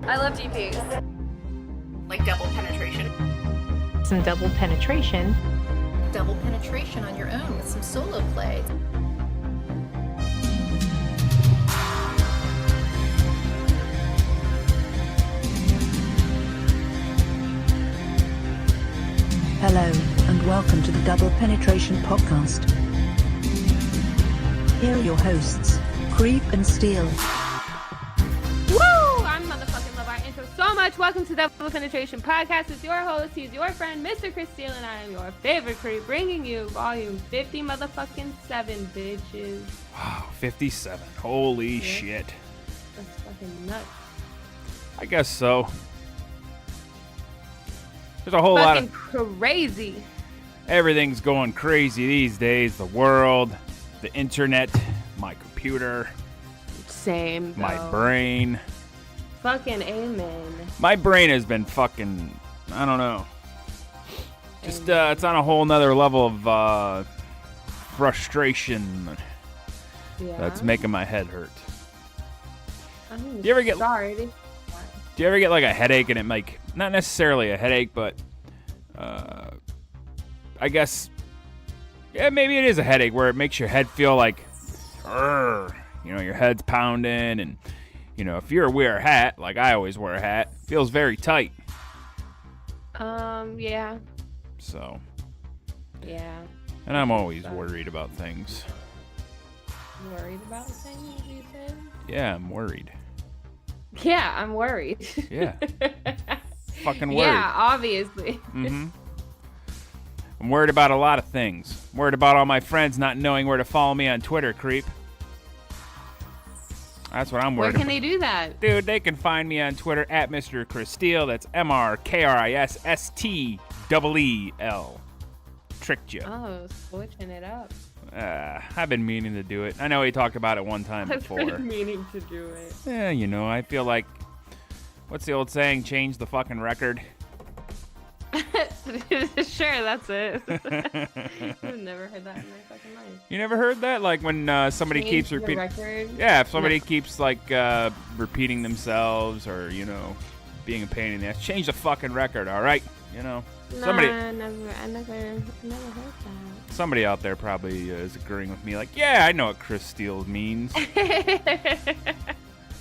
I love DPs. Like double penetration. Some double penetration. Double penetration on your own with some solo play. Hello, and welcome to the Double Penetration Podcast. Here are your hosts, Kris and Steel. Woo! I'm motherfucking love our intro so much. Welcome to the Double Penetration Podcast. It's your host, he's your friend, Mr. Kris Steel, and I am your favorite creep, bringing you volume 50 motherfucking 7, bitches. Wow, 57. Holy shit. That's fucking nuts. I guess so. There's a whole lot of... crazy. Everything's going crazy these days. The world, the internet, my computer. Same, though. My brain. Fucking amen. My brain has been fucking... I don't know. Just, it's on a whole nother level of frustration. Yeah. That's making my head hurt. I mean, Do you ever get... sorry. Do you ever get like a headache and it like, not necessarily a headache, but I guess, yeah, maybe it is a headache where it makes your head feel like, your head's pounding, and, if you wear a hat, like I always wear a hat, it feels very tight. Yeah. So. Yeah. And I'm always worried about things. Worried about things, you said? Yeah, I'm worried. Yeah, I'm worried. Yeah. Fucking worried. Yeah, obviously. Mm-hmm. I'm worried about a lot of things. I'm worried about all my friends not knowing where to follow me on Twitter, creep. That's what I'm worried about. Where can they do that? Dude, they can find me on Twitter at Mr. Kris Steel. That's MrKrisSteel. Tricked you. Oh, switching it up. I've been meaning to do it. I know we talked about it one time before. I've been meaning to do it. Yeah, I feel like, what's the old saying? Change the fucking record. Sure, that's it. I've never heard that in my fucking life. You never heard that? Like when somebody keeps repeating. Record? Yeah, if somebody keeps like repeating themselves or being a pain in the ass, change the fucking record. All right, somebody. I never heard that. Somebody out there probably is agreeing with me. Like, yeah, I know what Kris Steel means.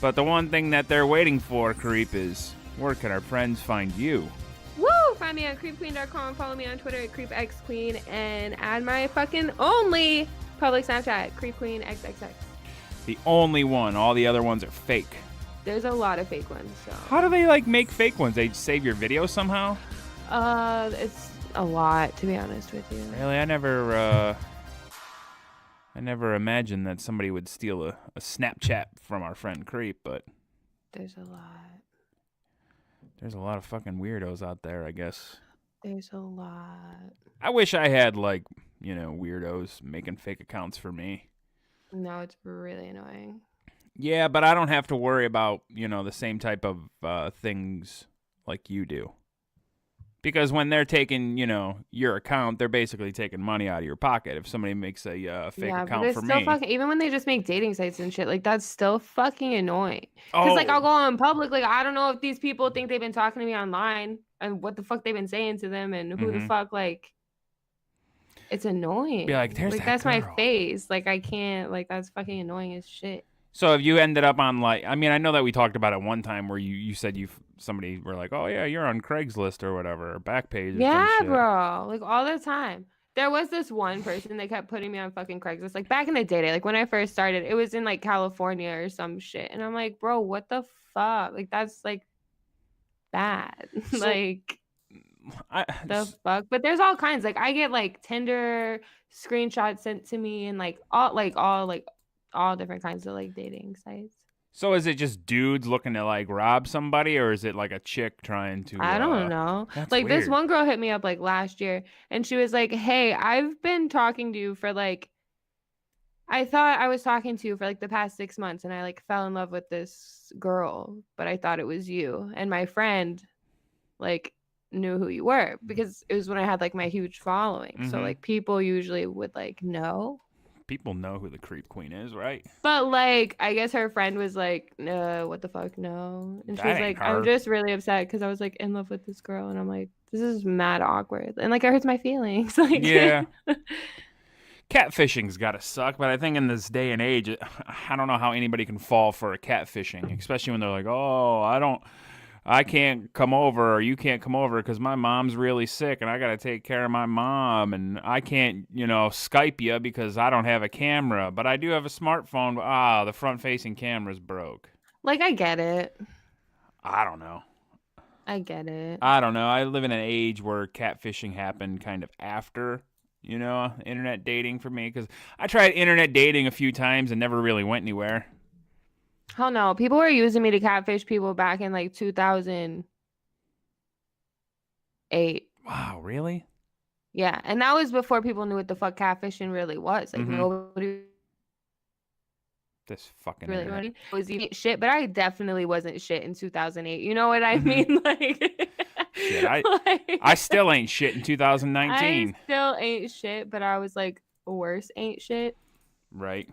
But the one thing that they're waiting for, creep, is where can our friends find you? Woo! Find me on CreepQueen.com. Follow me on Twitter at CreepXQueen, and add my fucking only public Snapchat, CreepQueenXXX. The only one. All the other ones are fake. There's a lot of fake ones. So. How do they make fake ones? They save your video somehow? It's a lot, to be honest with you. Really, I never imagined that somebody would steal a Snapchat from our friend Creep, but there's a lot. There's a lot of fucking weirdos out there, I guess. There's a lot. I wish I had weirdos making fake accounts for me. No, it's really annoying. Yeah, but I don't have to worry about, the same type of things like you do. Because when they're taking, your account, they're basically taking money out of your pocket. If somebody makes a fake account for me. Even when they just make dating sites and shit, that's still fucking annoying. Because, I'll go on public, I don't know if these people think they've been talking to me online and what the fuck they've been saying to them and who the fuck, it's annoying. Be like, there's that's girl. My face. I can't, that's fucking annoying as shit. So have you ended up on I know that we talked about it one time where you said somebody were like, oh yeah, you're on Craigslist or whatever, or Backpage or yeah, some shit. bro, all the time. There was this one person that kept putting me on fucking Craigslist, back in the day, when I first started, it was in California or some shit, and I'm like, bro, what the fuck? That's bad. So, the fuck. But there's all kinds. I get Tinder screenshots sent to me and all different kinds of dating sites. So is it just dudes looking to rob somebody, or is it a chick trying to? I don't know. That's weird. This one girl hit me up last year, and she was like, "Hey, I've been talking to you for I thought I was talking to you for the past 6 months, and I fell in love with this girl, but I thought it was you, and my friend knew who you were because it was when I had my huge following. Mm-hmm. So people usually would know." People know who the CreepQueen is, right? But like, I guess her friend was like, what the fuck, no. And she That was ain't like, her. I'm just really upset because I was like in love with this girl, and I'm like, this is mad awkward, and like it hurts my feelings. Like, Yeah. Catfishing's gotta suck, but I think in this day and age, I don't know how anybody can fall for a catfishing, especially when they're like, "Oh, I can't come over, or you can't come over because my mom's really sick, and I gotta take care of my mom, and I can't, Skype you because I don't have a camera, but I do have a smartphone. But, the front-facing camera's broke." like I get it. I don't know. I get it. I don't know. I live in an age where catfishing happened kind of after, internet dating for me, because I tried internet dating a few times and never really went anywhere. Hell no. People were using me to catfish people back in like 2008. Wow, really? Yeah. And that was before people knew what the fuck catfishing really was. Like, Mhm. nobody This fucking really internet. was even shit, but I definitely wasn't shit in 2008. You know what I mean? Like, Shit, I still ain't shit in 2019. I still ain't shit, but I was like, worse ain't shit. Right.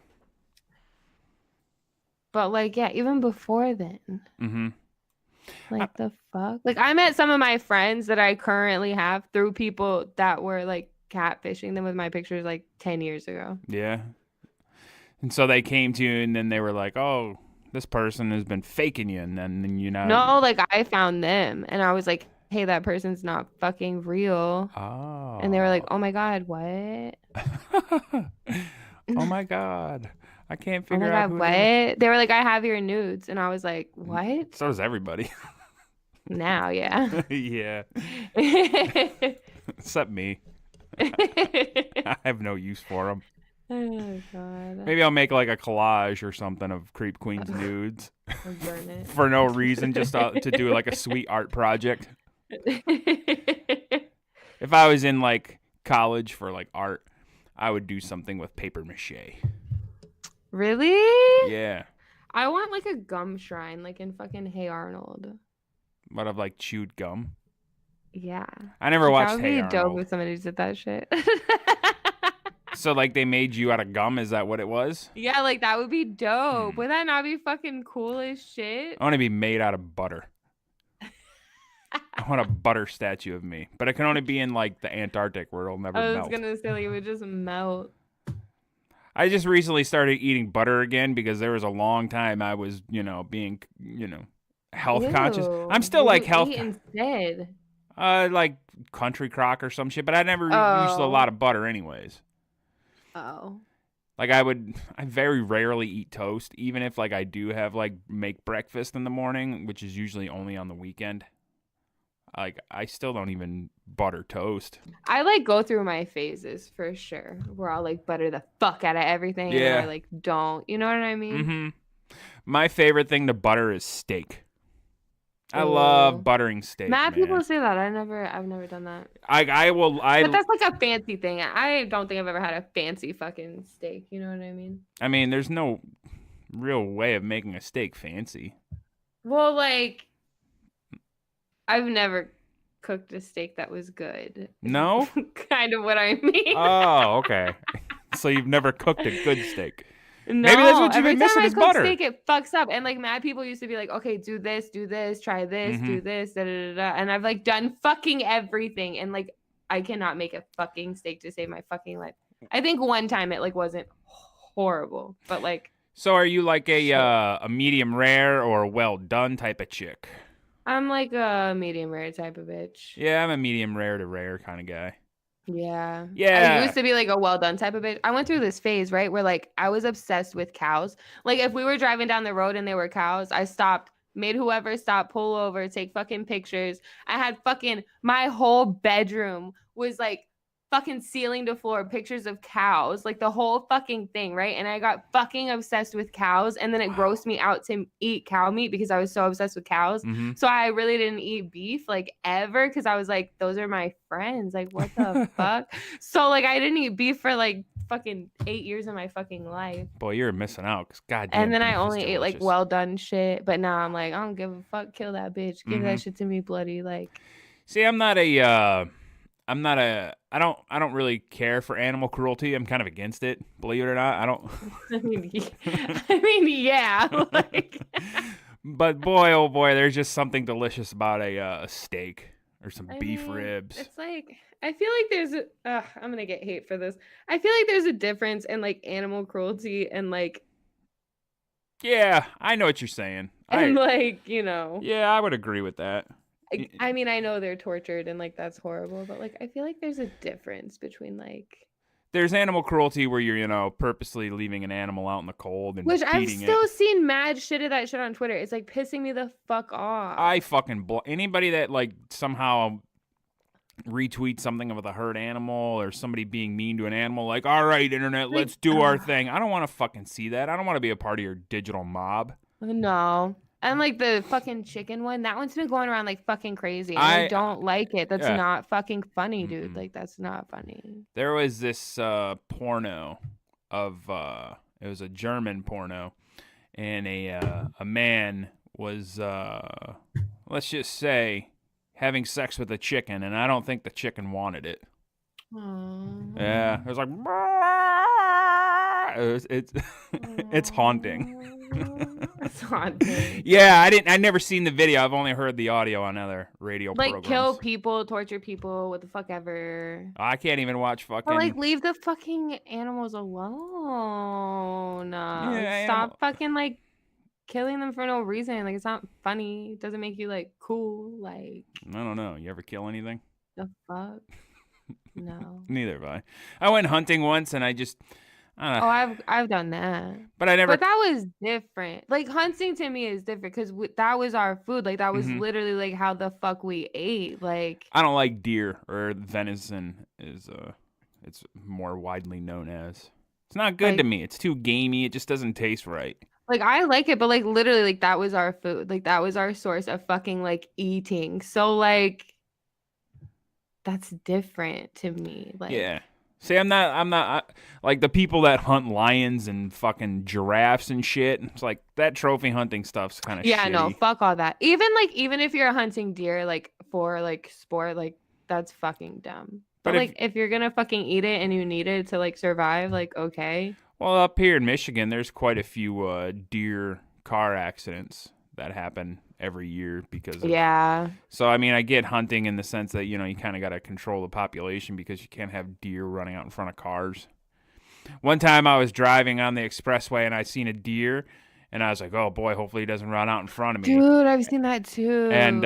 But like, yeah, even before then, Mm-hmm. like the fuck? Like, I met some of my friends that I currently have through people that were like catfishing them with my pictures like 10 years ago. Yeah. And so they came to you, and then they were like, "Oh, this person has been faking you," and then No, like I found them and I was like, hey, that person's not fucking real. Oh. And they were like, oh my God, what? Oh my God. I can't Oh my figure out God, who what? it is. They were like, I have your nudes. And I was like, what? So does everybody. Now, yeah. Yeah. Except me. Oh I have no use for them. God. Maybe I'll make like a collage or something of CreepQueen's nudes I'll burn it. for no reason, just to do like a sweet art project. If I was in like college for like art, I would do something with paper mache. Really? Yeah. I want like a gum shrine, like in fucking Hey Arnold. But of like chewed gum. Yeah. I never That watched would Hey be dope Arnold. if somebody did that shit. So like they made you out of gum? Is that what it was? Yeah, like that would be dope. Would that not be fucking cool as shit? I want to be made out of butter. I want a butter statue of me, but it can only be in like the Antarctic where it'll never I was melt. gonna say like, it would just melt. I just recently started eating butter again because there was a long time I was, being, health conscious. Ew. I'm still What like do you health, eat instead. like country crock or some shit, but I never used a Oh. lot of butter anyways. Oh. Like I very rarely eat toast, even if like I do have like make breakfast in the morning, which is usually only on the weekend. Like I still don't even butter toast. I like go through my phases for sure, where I'll like butter the fuck out of everything, Yeah. and I like don't. You know what I mean? Mm-hmm. My favorite thing to butter is steak. I Ooh. love buttering steak. Mad man. people say that. I've never done that. But that's like a fancy thing. I don't think I've ever had a fancy fucking steak. You know what I mean? I mean, there's no real way of making a steak fancy. Well, like, I've never cooked a steak that was good. No? Kind of what I mean. Oh, okay. So you've never cooked a good steak. No, Maybe that's what you've every been missing time I is cook butter. steak, it fucks up. And like mad people used to be like, okay, do this, try this, Mhm. do this, da, da, da, da. And I've like done fucking everything. And like, I cannot make a fucking steak to save my fucking life. I think one time it like wasn't horrible, but like. So are you like a medium rare or well done type of chick? I'm like a medium rare type of bitch. Yeah, I'm a medium rare to rare kind of guy. Yeah. Yeah. I used to be like a well done type of bitch. I went through this phase, right, where like I was obsessed with cows. Like if we were driving down the road and there were cows, I stopped, made whoever stop, pull over, take fucking pictures. I had fucking my whole bedroom was like fucking ceiling to floor pictures of cows, like the whole fucking thing, right? And I got fucking obsessed with cows, and then it grossed me out to eat cow meat because I was so obsessed with cows. Mm-hmm. So I really didn't eat beef like ever because I was like, those are my friends. Like, what the fuck? So like I didn't eat beef for like fucking 8 years of my fucking life. Boy, you're missing out because goddamn. And then I beef is only ate like delicious. well done shit. But now I'm like, I don't give a fuck. Kill that bitch. Give that Mhm. shit to me bloody. Like, See, I'm not a I'm not a I don't really care for animal cruelty. I'm kind of against it, believe it or not. I don't I mean, yeah. Like, But boy, oh boy, there's just something delicious about a steak or some I beef mean, ribs. it's like I feel like there's a. I'm gonna get hate for this. I feel like there's a difference in like animal cruelty and like Yeah, I know what you're saying. like Yeah, I would agree with that. I mean, I know they're tortured and like that's horrible, but like I feel like there's a difference between like There's animal cruelty where you're purposely leaving an animal out in the cold and which I've beating still it. seen mad shit of that shit on Twitter. It's like pissing me the fuck off. I fucking anybody that like somehow retweet something of a hurt animal or somebody being mean to an animal, like, all right, internet, Like, let's do our thing. I don't want to fucking see that. I don't want to be a part of your digital mob. No. And like the fucking chicken one, that one's been going around like fucking crazy. And I don't like it. That's yeah. not fucking funny, dude. Mm-mm. Like that's not funny. There was this porno of it was a German porno, and a man was let's just say having sex with a chicken, and I don't think the chicken wanted it. Aww. Yeah, it was like it's haunting. It's haunting. Yeah, I never seen the video. I've only heard the audio on other radio Like programs. kill people, torture people, what the fuck ever. I can't even watch fucking. But like leave the fucking animals alone. Stop fucking like killing them for no reason. Like it's not funny. It doesn't make you like cool. Like I don't know. You ever kill anything? the fuck? No. Neither have I. I went hunting once, and I don't know. I've done that. But I never. But that was different. Like hunting to me is different because that was our food. Like that was literally like how the fuck we ate. Like I don't like deer, or venison is it's more widely known as. It's not good to me. It's too gamey. It just doesn't taste right. Like I like it, but like literally like that was our food. Like that was our source of fucking like eating. So like that's different to me. Like yeah. See, I'm not like the people that hunt lions and fucking giraffes and shit. It's like that trophy hunting stuff's kind of shitty. no, fuck all that. Even if you're hunting deer like for like sport, like that's fucking dumb. But like if you're gonna fucking eat it and you need it to like survive, like okay. Well, up here in Michigan, there's quite a few deer car accidents that happen every year because of, so I mean I get hunting in the sense that you kind of got to control the population because you can't have deer running out in front of cars. One time I was driving on the expressway and I seen a deer and I was like, oh boy, hopefully he doesn't run out in front of me. Dude, I've seen that too. And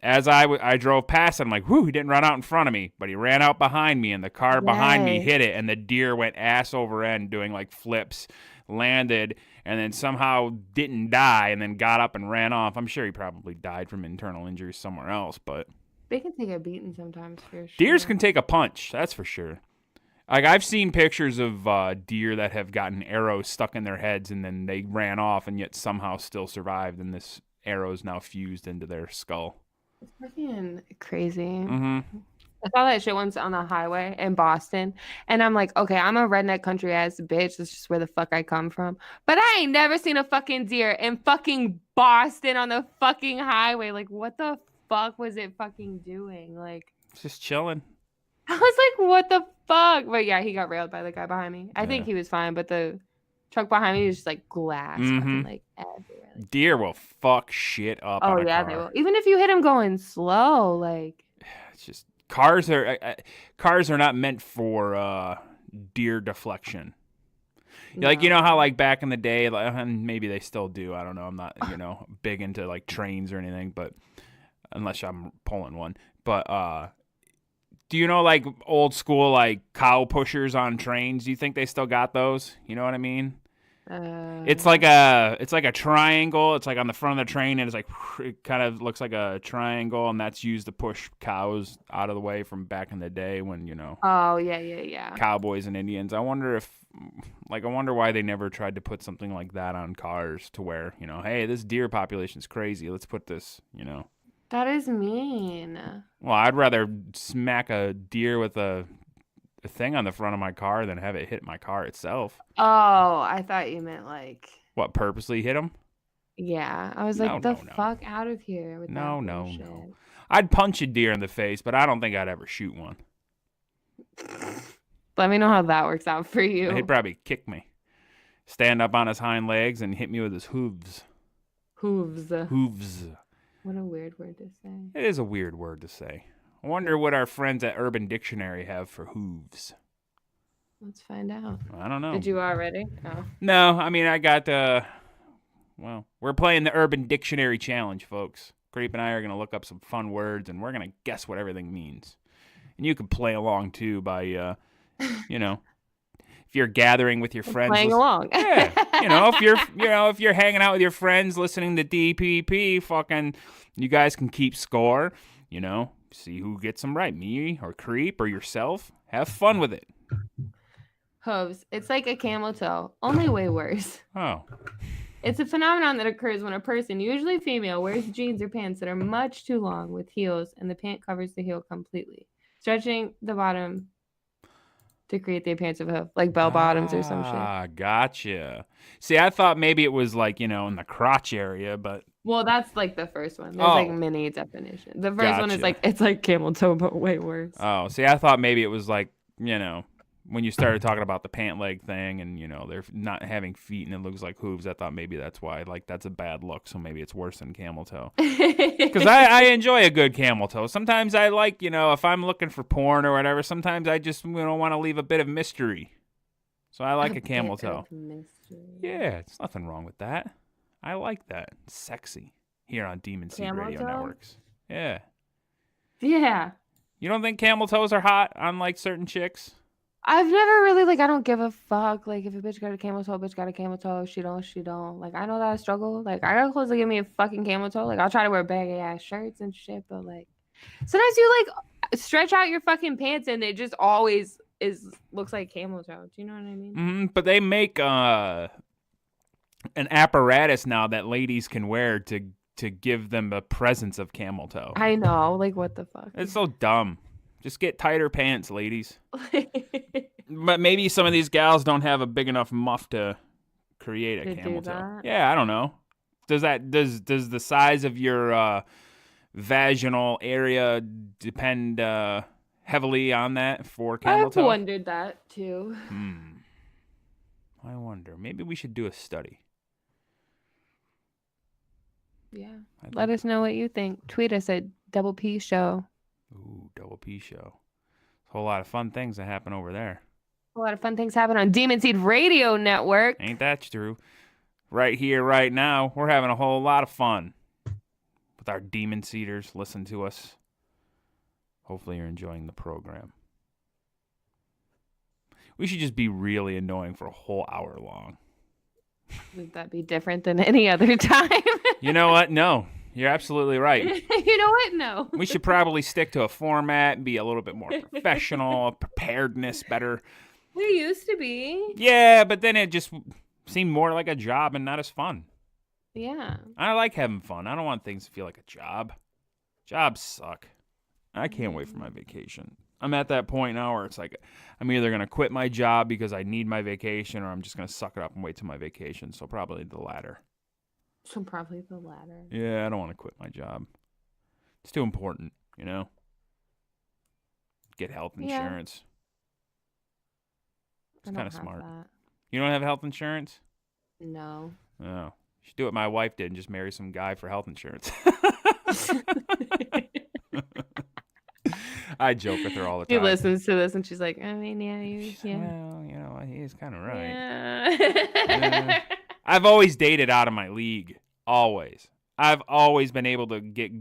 as I drove past I'm like, whoo, he didn't run out in front of me, but he ran out behind me and the car behind me hit it and the deer went ass over end doing like flips, landed, and then somehow didn't die and then got up and ran off. I'm sure he probably died from internal injuries somewhere else, but they can take a beating sometimes for sure. Deers can take a punch, that's for sure. Like I've seen pictures of deer that have gotten arrows stuck in their heads and then they ran off and yet somehow still survived and this arrow's now fused into their skull. It's fucking crazy. Mm-hmm. I saw that shit once on the highway in Boston, and I'm like, okay, I'm a redneck country ass bitch. That's just where the fuck I come from. But I ain't never seen a fucking deer in fucking Boston on the fucking highway. Like, what the fuck was it fucking doing? Like, just chilling. I was like, what the fuck? But yeah, he got railed by the guy behind me. I think he was fine, but the truck behind me was just like glass, fucking like everywhere. Like, deer will fuck shit up. Oh yeah, they will. Even if you hit him going slow, like it's just. Cars are not meant for deer deflection. No. Like how like back in the day, like, and maybe they still do. I don't know. I'm not big into like trains or anything, but unless I'm pulling one. But do you know like old school like cow pushers on trains? Do you think they still got those? You know what I mean? It's like a triangle. It's like on the front of the train, and it's like it kind of looks like a triangle, and that's used to push cows out of the way from back in the day when Oh yeah. Cowboys and Indians. I wonder why they never tried to put something like that on cars to where hey, this deer population's crazy. Let's put this. That is mean. Well, I'd rather smack a deer with a thing on the front of my car than have it hit my car itself. Oh, I thought you meant like what, purposely hit him? Yeah, I was like, fuck out of here with no. I'd punch a deer in the face, but I don't think I'd ever shoot one. Let me know how that works out for you. He'd probably kick me. Stand up on his hind legs and hit me with his hooves. Hooves. Hooves. What a weird word to say. It is a weird word to say. I wonder what our friends at Urban Dictionary have for hooves. Let's find out. I don't know. Did you already? Oh. No, I mean, I got, well, we're playing the Urban Dictionary Challenge, folks. Creep and I are going to look up some fun words, and we're going to guess what everything means. And you can play along, too, by, you know, if you're gathering with your friends. Playing along. Yeah. If you're hanging out with your friends, listening to DPP, fucking, you guys can keep score, see who gets them right, me or Creep or yourself. Have fun with it. Hooves. It's like a camel toe, only way worse. Oh. It's a phenomenon that occurs when a person, usually female, wears jeans or pants that are much too long with heels and the pant covers the heel completely, stretching the bottom to create the appearance of a hoof, like bell bottoms or some shit. Ah, gotcha. See, I thought maybe it was like, in the crotch area, but... Well, that's like the first one. There's like mini definition. The first one is like, it's like camel toe, but way worse. Oh, see, I thought maybe it was like, when you started talking about the pant leg thing and, they're not having feet and it looks like hooves, I thought maybe that's why. Like, that's a bad look, so maybe it's worse than camel toe. Because I enjoy a good camel toe. Sometimes I like, if I'm looking for porn or whatever, sometimes I just want to leave a bit of mystery. So I like a camel toe. Yeah, it's nothing wrong with that. I like that. It's sexy. Here on Demon Seed Radio Networks. Yeah. Yeah. You don't think camel toes are hot on, like, certain chicks? I've never really, I don't give a fuck. Like, if a bitch got a camel toe, bitch got a camel toe. If she don't, she don't. Like, I know that I struggle. Like, I got clothes to give me a fucking camel toe. Like, I'll try to wear baggy-ass shirts and shit, but, like, sometimes you, stretch out your fucking pants and it just always looks like camel toe. Do you know what I mean? Mm-hmm, but they make an apparatus now that ladies can wear to give them a presence of camel toe. I know. Like, what the fuck? It's so dumb. Just get tighter pants, ladies. But maybe some of these gals don't have a big enough muff to create a camel toe. Yeah, I don't know. Does the size of your vaginal area depend heavily on that for camel toe? I've wondered that too. I wonder. Maybe we should do a study. Yeah. Let us know what you think. Tweet us at Double P Show. Ooh, Double P Show. A whole lot of fun things that happen over there. A lot of fun things happen on Demon Seed Radio Network. Ain't that true? Right here, right now, we're having a whole lot of fun with our Demon Seeders. Listen to us. Hopefully you're enjoying the program. We should just be really annoying for a whole hour long. Would that be different than any other time? You know what? No. You're absolutely right. You know what? No. We should probably stick to a format and be a little bit more professional, preparedness better. We used to be. Yeah, but then it just seemed more like a job and not as fun. Yeah. I like having fun. I don't want things to feel like a job. Jobs suck. I can't wait for my vacation. I'm at that point now where it's like I'm either going to quit my job because I need my vacation or I'm just going to suck it up and wait till my vacation. So probably the latter. So probably the latter. Yeah, I don't want to quit my job. It's too important, Get health insurance. It's kind of smart. That. You don't have health insurance? No. Oh. You should do what my wife did and just marry some guy for health insurance. I joke with her all the time. She listens to this and she's like, I mean, yeah. Well, he's kind of right. Yeah. I've always dated out of my league. Always. I've always been able to get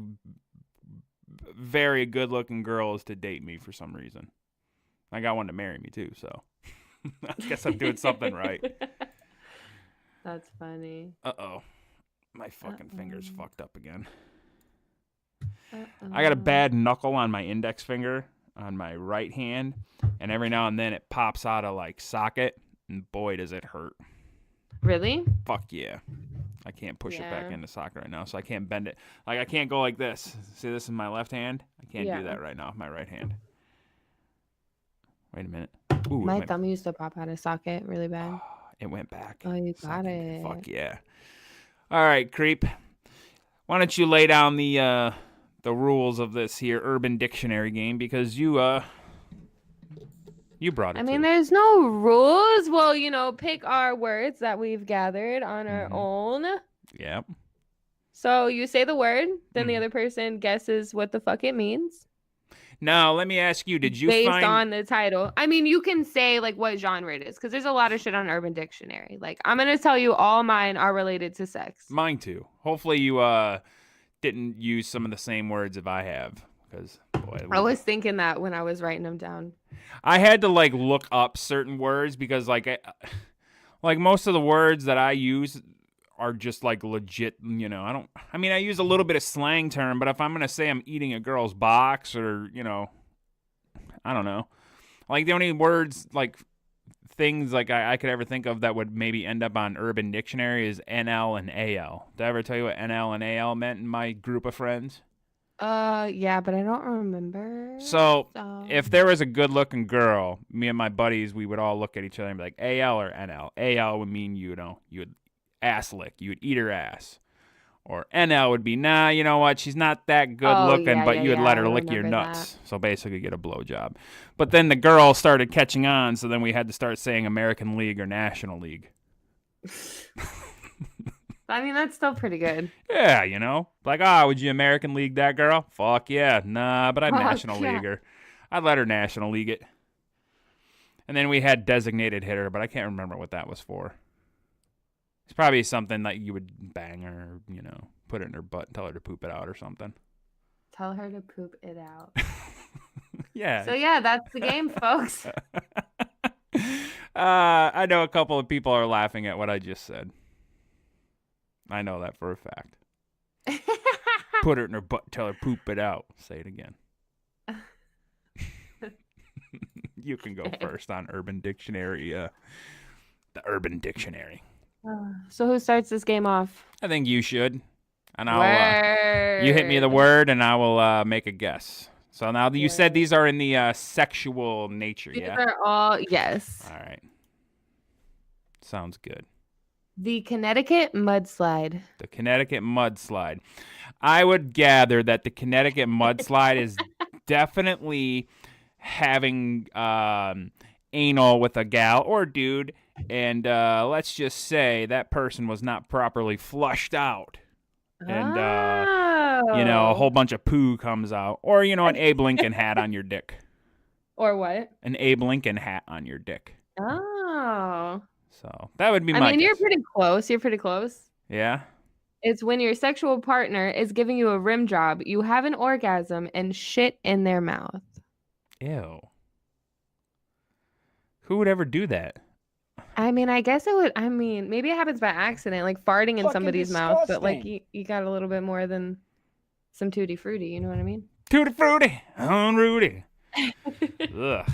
very good-looking girls to date me for some reason. I got one to marry me, too, so I guess I'm doing something right. That's funny. Uh-oh. My fucking finger's fucked up again. I got a bad knuckle on my index finger on my right hand, and every now and then it pops out of, socket, and boy, does it hurt. Really? Fuck yeah. I can't push it back into socket right now, so I can't bend it. I can't go like this. See, this is my left hand? I can't do that right now with my right hand. Wait a minute. Ooh, my thumb used to pop out of socket really bad. It went back. Oh, you got it. Fuck yeah. All right, Creep. Why don't you lay down the rules of this here Urban Dictionary game, because you You brought it. I mean, to. there's no rules. Well, pick our words that we've gathered on our Mhm. own. Yep. So you say the word, then the Mhm. other person guesses what the fuck it means Now, let me ask you, did you based find on the title. I mean, you can say like what genre it is because there's a lot of shit on Urban Dictionary. Like, I'm going to tell you all mine are related to sex. mine too? Hopefully you didn't use some of the same words if I have, because boy, I was thinking that when I was writing them down. I had to like look up certain words because like most of the words that I use are just like legit, I use a little bit of slang term, but if I'm going to say I'm eating a girl's box or, I don't know. Like the only words like things like I could ever think of that would maybe end up on Urban Dictionary is NL and AL. Did I ever tell you what NL and AL meant in my group of friends? Yeah, but I don't remember. So if there was a good-looking girl, me and my buddies, we would all look at each other and be like, AL or NL. AL would mean you would ass lick, you would eat her ass, or NL would be nah, you know what? She's not that good-looking, but you would let her lick your nuts. So basically, get a blowjob. But then the girl started catching on, so then we had to start saying American League or National League. I mean, that's still pretty good. Yeah, like, would you American League that girl? Fuck yeah. Nah, but I'd National League her. I'd let her National League it. And then we had designated hitter, but I can't remember what that was for. It's probably something that you would bang her, put it in her butt and tell her to poop it out or something. Tell her to poop it out. Yeah. So yeah, that's the game, folks. I know a couple of people are laughing at what I just said. I know that for a fact. Put her in her butt, tell her poop it out. Say it again. You can go first on Urban Dictionary. The Urban Dictionary. So who starts this game off? I think you should. And I'll you hit me the word and I will make a guess. So now you said these are in the sexual nature, These yeah? are all, yes. All right. Sounds good. The Connecticut mudslide. The Connecticut mudslide. I would gather that the Connecticut mudslide is definitely having anal with a gal or dude, and let's just say that person was not properly flushed out. And, a whole bunch of poo comes out. Or, an Abe Lincoln hat on your dick. Or what? An Abe Lincoln hat on your dick. Oh. So that would be my guess. You're pretty close. You're pretty close. Yeah? It's when your sexual partner is giving you a rim job, you have an orgasm, and shit in their mouth. Ew. Who would ever do that? I mean, I guess it would. I mean, maybe it happens by accident, like farting in somebody's mouth, but like you got a little bit more than some tutti frutti. You know what I mean? Tutti frutti on Rudy. Ugh,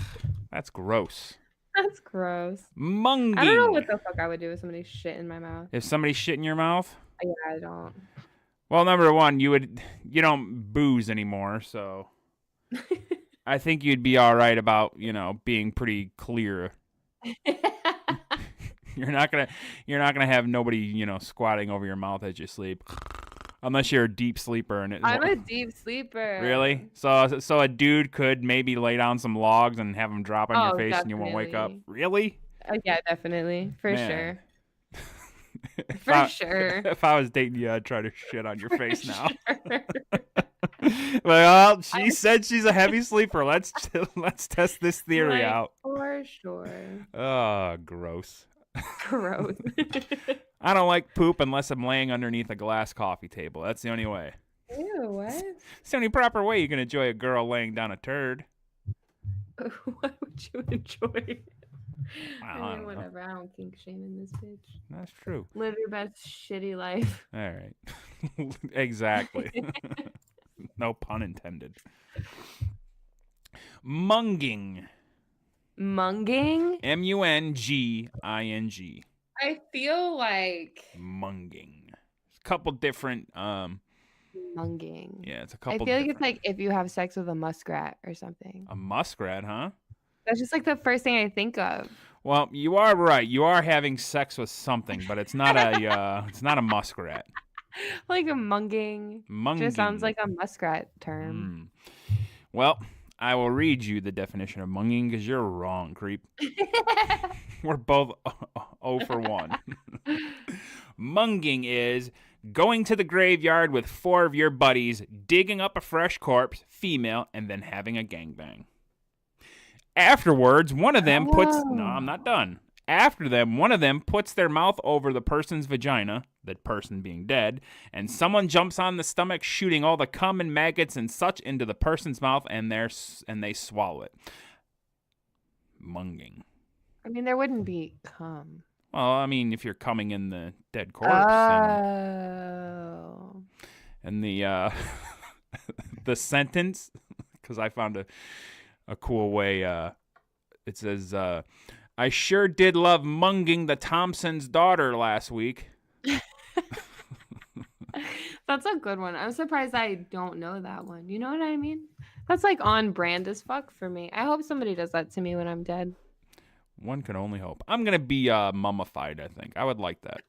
that's gross. That's gross. Munging. I don't know what the fuck I would do with somebody's shit in my mouth. If somebody shit in your mouth? Yeah, I don't. Well, number one, you don't booze anymore, so I think you'd be all right about, being pretty clear. You're not gonna have nobody, squatting over your mouth as you sleep, unless you're a deep sleeper. And I'm a deep sleeper. Really? So a dude could maybe lay down some logs and have them drop on your face, definitely. And you won't wake up. Really? Yeah, definitely, for sure. Sure. If I was dating you, I'd try to shit on your face now. Well, she said she's a heavy sleeper. Let's test this theory out. For sure. Oh, gross. Gross. I don't like poop unless I'm laying underneath a glass coffee table. That's the only way. Ew, what? It's the only proper way you can enjoy a girl laying down a turd. Why would you enjoy? I mean, whatever. I don't kink shame in this bitch. That's true. Live your best shitty life. All right. Exactly. No pun intended. Munging. Munging? Munging. I feel like munging. It's a couple different munging. Yeah, it's a couple. I feel like it's like if you have sex with a muskrat or something. A muskrat, huh? That's just like the first thing I think of. Well, you are right. You are having sex with something, but it's not a muskrat. Like a munging. Munging just sounds like a muskrat term. Well, I will read you the definition of munging because you're wrong, creep. We're both 0 for 1. Munging is going to the graveyard with 4 of your buddies, digging up a fresh corpse, female, and then having a gangbang. Afterwards, one of them puts... No, I'm not done. After them, one of them puts their mouth over the person's vagina, the person being dead, and someone jumps on the stomach, shooting all the cum and maggots and such into the person's mouth, and they swallow it. Munging. I mean, there wouldn't be cum. Well, I mean, if you're coming in the dead corpse. Oh. And the the sentence, because I found a cool way. It says, I sure did love munging the Thompson's daughter last week. That's a good one. I'm surprised I don't know that one. You know what I mean? That's like on brand as fuck for me. I hope somebody does that to me when I'm dead. One can only hope. I'm going to be mummified, I think. I would like that.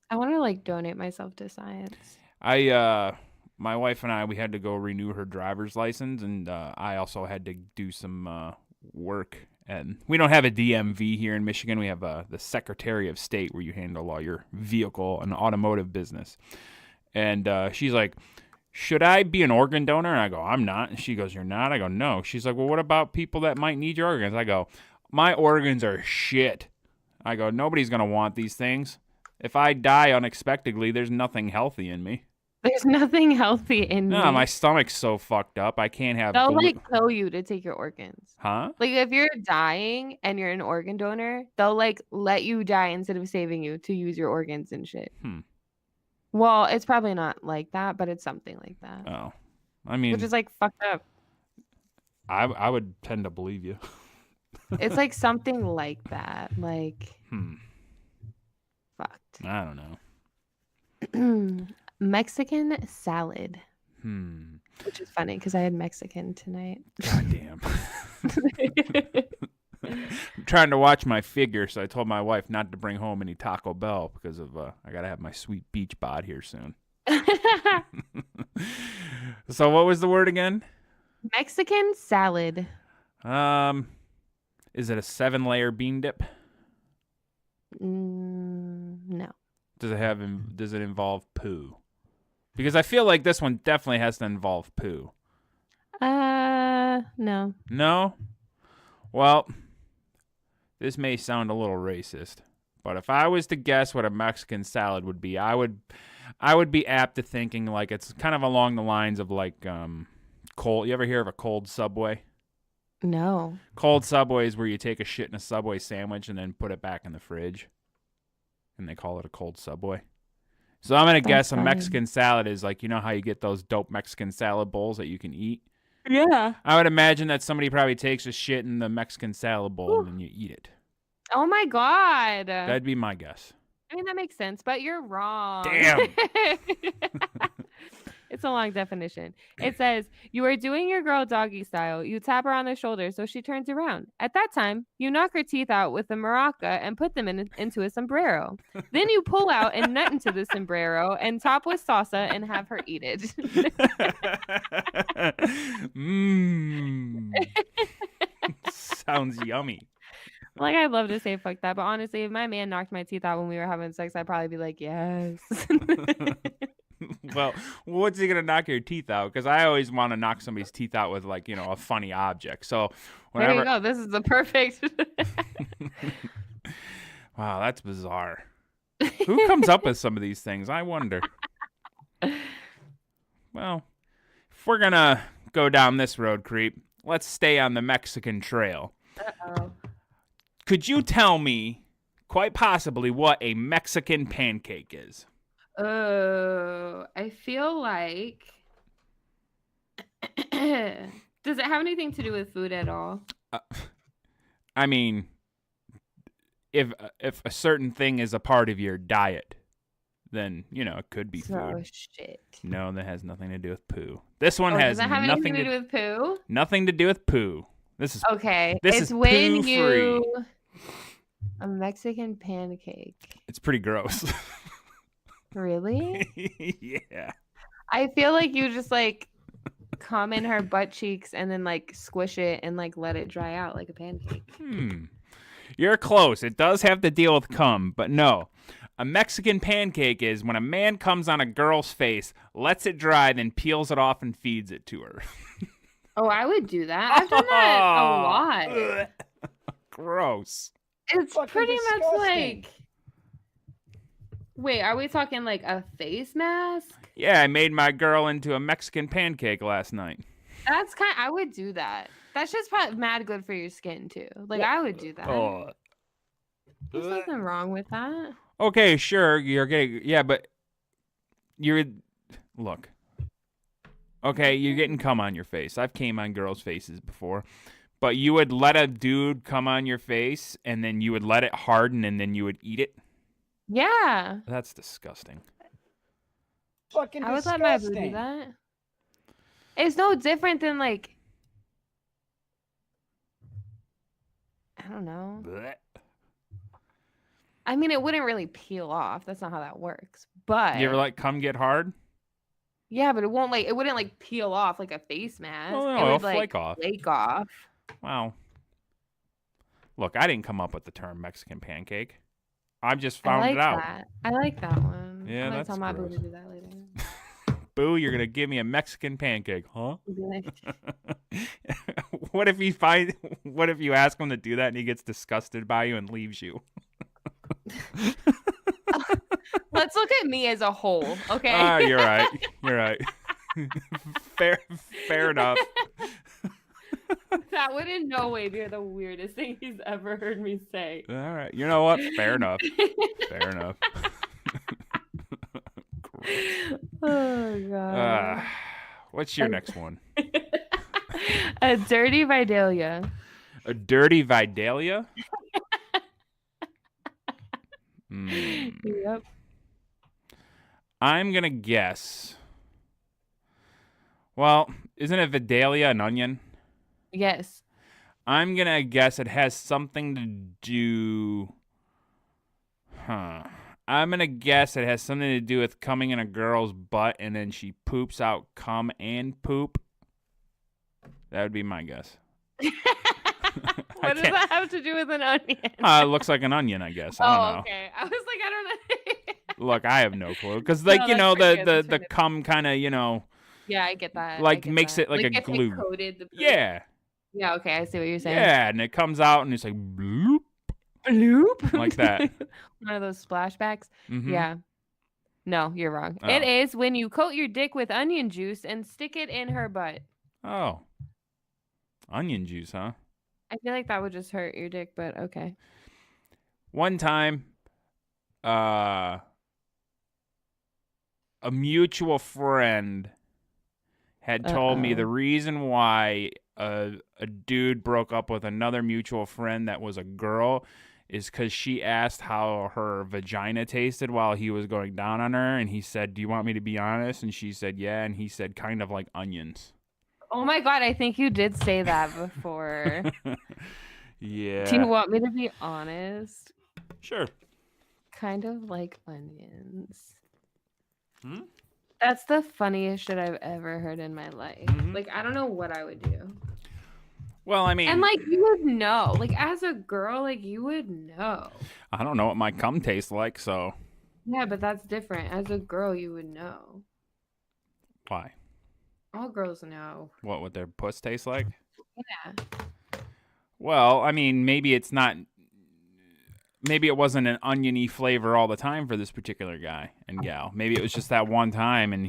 I want to like donate myself to science. My wife and I, we had to go renew her driver's license, and I also had to do some work. And we don't have a DMV here in Michigan. We have the Secretary of State, where you handle all your vehicle and automotive business. And she's like, should I be an organ donor? And I go, I'm not. And she goes, you're not? I go, no. She's like, well, what about people that might need your organs? I go, my organs are shit. I go, nobody's going to want these things. If I die unexpectedly, there's nothing healthy in me. There's nothing healthy in me. No, my stomach's so fucked up. I can't have... They'll like kill you to take your organs. Huh? Like if you're dying and you're an organ donor, they'll like let you die instead of saving you to use your organs and shit. Well, it's probably not like that, but it's something like that. Oh. I mean... Which is like fucked up. I would tend to believe you. It's like something like that. Like... Fucked. I don't know. Mexican salad. Which is funny because I had Mexican tonight. God damn. I'm trying to watch my figure, so I told my wife not to bring home any Taco Bell because of I gotta have my sweet beach bod here soon. So what was the word again? Mexican salad. Is it a 7-layer bean dip? No. Does it involve poo? Because I feel like this one definitely has to involve poo. No. No? Well, this may sound a little racist, but if I was to guess what a Mexican salad would be, I would be apt to thinking like it's kind of along the lines of like cold. You ever hear of a cold Subway? No. Cold Subway is where you take a shit in a Subway sandwich and then put it back in the fridge. And they call it a cold Subway. So I'm going to guess a Mexican salad is like, you know how you get those dope Mexican salad bowls that you can eat? Yeah. I would imagine that somebody probably takes a shit in the Mexican salad bowl and then you eat it. Oh my God. That'd be my guess. I mean, that makes sense, but you're wrong. Damn. It's a long definition. It says, you are doing your girl doggy style. You tap her on the shoulder so she turns around. At that time, you knock her teeth out with a maraca and put them into a sombrero. Then you pull out and nut into the sombrero and top with salsa and have her eat it. Sounds yummy. Like, I'd love to say fuck that, but honestly, if my man knocked my teeth out when we were having sex, I'd probably be like, yes. Well, what's he gonna knock your teeth out? Because I always want to knock somebody's teeth out with like, you know, a funny object. So whenever... There you go. This is the perfect. Wow, that's bizarre. Who comes up with some of these things? I wonder. Well, if we're gonna go down this road, creep, let's stay on the Mexican trail. Uh-oh. Could you tell me, quite possibly, what a Mexican pancake is? Oh, I feel like... Does it have anything to do with food at all? I mean, if a certain thing is a part of your diet, then, you know, it could be food. Oh, shit. No, that has nothing to do with poo. This one has does it have nothing anything to do with poo? Nothing to do with poo. This is okay. This it's is when poo-free. A Mexican pancake. It's pretty gross. Really? Yeah. I feel like you just like come in her butt cheeks and then like squish it and like let it dry out like a pancake. You're close. It does have to deal with cum, but no. A Mexican pancake is when a man comes on a girl's face, lets it dry, then peels it off and feeds it to her. Oh, I would do that. I've done that a lot. Gross. It's Fucking pretty much disgusting. like. Wait, are we talking like a face mask? Yeah, I made my girl into a Mexican pancake last night. That's I would do that. That's just probably mad good for your skin too. Like I would do that. Oh. There's nothing wrong with that. Okay, sure, you're getting, yeah, but look. Okay, you're getting cum on your face. I've came on girls' faces before. But you would let a dude come on your face, and then you would let it harden, and then you would eat it? Yeah. That's disgusting. Fucking I would let disgusting. my boo do that. It's no different than like, I don't know. Blech. I mean, it wouldn't really peel off. That's not how that works. But You ever let cum get hard? yeah, but it wouldn't like peel off like a face mask. Oh, no, it it'll would like flake off. flake off. Wow. Look, I didn't come up with the term Mexican pancake. I just I found like it out. that. I like that one. Yeah, I'm gonna that's tell my boo gross. to do that later. Boo, you're going to give me a Mexican pancake, huh? He'd be like, What if you ask him to do that and he gets disgusted by you and leaves you? let's look at me as a whole, okay? Ah, you're right. You're right. Fair enough. That would in no way be the weirdest thing he's ever heard me say. All right. You know what? Fair enough. Fair enough. Oh god. What's your next one? A dirty Vidalia. A dirty Vidalia? Hmm. Yep. I'm going to guess. Well, isn't it Vidalia an onion? Yes. I'm going to guess it has something to do... I'm going to guess it has something to do with coming in a girl's butt and then she poops out cum and poop. That would be my guess. What does that have to do with an onion? It looks like an onion, I guess. I don't know. Okay. I was like, I don't know. Look, I have no clue. Because, like, No, you know, that's pretty good. the That's pretty cum kind of, you know, Yeah, I get that. like, I get makes that. it like a if glue. It coated the poop. Yeah. Yeah, okay, I see what you're saying. Yeah, and it comes out and it's like, bloop. Bloop. Like that. One of those splashbacks. Mhm. Yeah. No, you're wrong. Oh. It is when you coat your dick with onion juice and stick it in her butt. Oh. Onion juice, huh? I feel like that would just hurt your dick, but okay. One time, a mutual friend had told me the reason why a dude broke up with another mutual friend that was a girl is because she asked how her vagina tasted while he was going down on her, and he said, "Do you want me to be honest?" And she said, "Yeah," and he said, "Kind of like onions." Oh my god, I think you did say that before. Yeah. Do you want me to be honest? Sure. Kind of like onions. Hmm? That's the funniest shit I've ever heard in my life. Mhm. Like, I don't know what I would do. Well, I mean, And like, you would know. Like, as a girl, like, you would know. I don't know what my cum tastes like, so Yeah, but that's different. As a girl, you would know. why? All girls know. What would their puss taste like? Yeah. Well, I mean, maybe it's not. Maybe it wasn't an oniony flavor all the time for this particular guy and gal. Maybe it was just that one time, and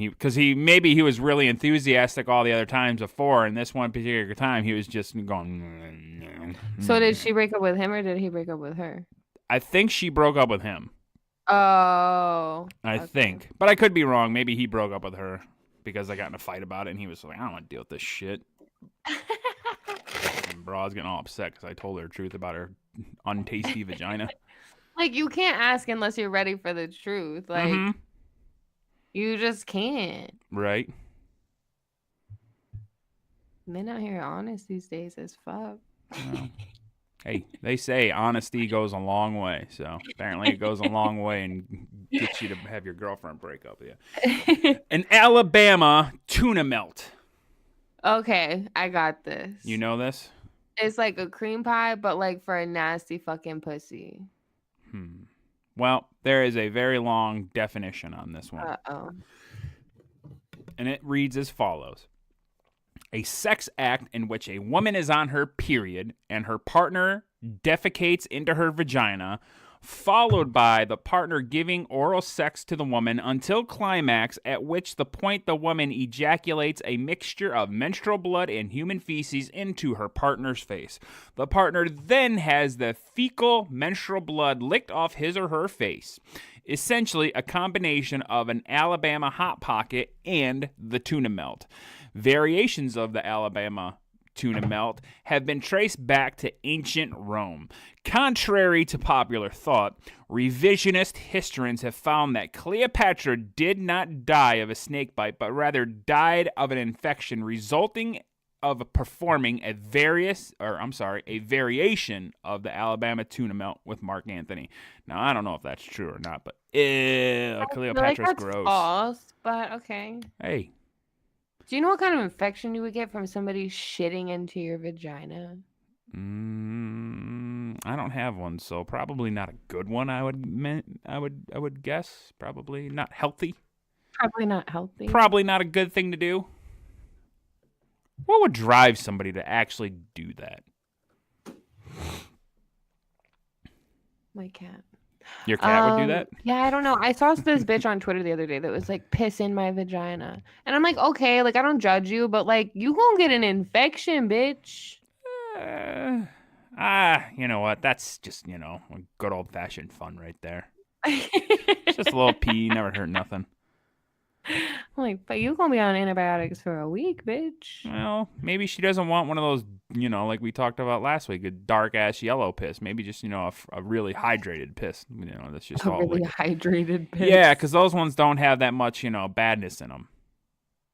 maybe he was really enthusiastic all the other times before, and this one particular time he was just going. So did she break up with him or did he break up with her? I think she broke up with him. Oh. I okay. think, but I could be wrong. Maybe he broke up with her because I got in a fight about it, and he was like, "I don't want to deal with this shit." And bro, I was getting all upset because I told her the truth about her untasty vagina. Like, you can't ask unless you're ready for the truth. Like, Mhm. you just can't. Right. Men out here honest these days as fuck. Well, hey, they say honesty goes a long way, so apparently it goes a long way and gets you to have your girlfriend break up with you. An Alabama tuna melt. Okay, I got this. You know this? It's like a cream pie, but like for a nasty fucking pussy. Well, there is a very long definition on this one. Uh-oh. And it reads as follows. A sex act in which a woman is on her period and her partner defecates into her vagina, followed by the partner giving oral sex to the woman until climax, at which the point the woman ejaculates a mixture of menstrual blood and human feces into her partner's face. The partner then has the fecal menstrual blood licked off his or her face. Essentially a combination of an Alabama Hot Pocket and the tuna melt. Variations of the Alabama tuna melt have been traced back to ancient Rome. Contrary to popular thought, revisionist historians have found that Cleopatra did not die of a snake bite, but rather died of an infection resulting of performing a variation of the Alabama tuna melt with Mark Antony. Now, I don't know if that's true or not, but Cleopatra's that's gross. False, but okay. Hey. Do you know what kind of infection you would get from somebody shitting into your vagina? I don't have one, so probably not a good one. I would guess probably not healthy. Probably not healthy. Probably not a good thing to do. What would drive somebody to actually do that? My cat. Your cat would do that? Yeah, I don't know. I saw this bitch on Twitter the other day that was like, piss in my vagina. And I'm like, okay, like I don't judge you, but like you gonna get an infection, bitch. You know what? That's just, good old fashioned fun right there. It's just a little pee, never hurt nothing. I'm like, but you gonna be on antibiotics for a week, bitch. Well, maybe she doesn't want one of those, like we talked about last week, a dark ass yellow piss. Maybe just, a really hydrated piss. That's just A all really like, hydrated piss. yeah, because those ones don't have that much, badness in them.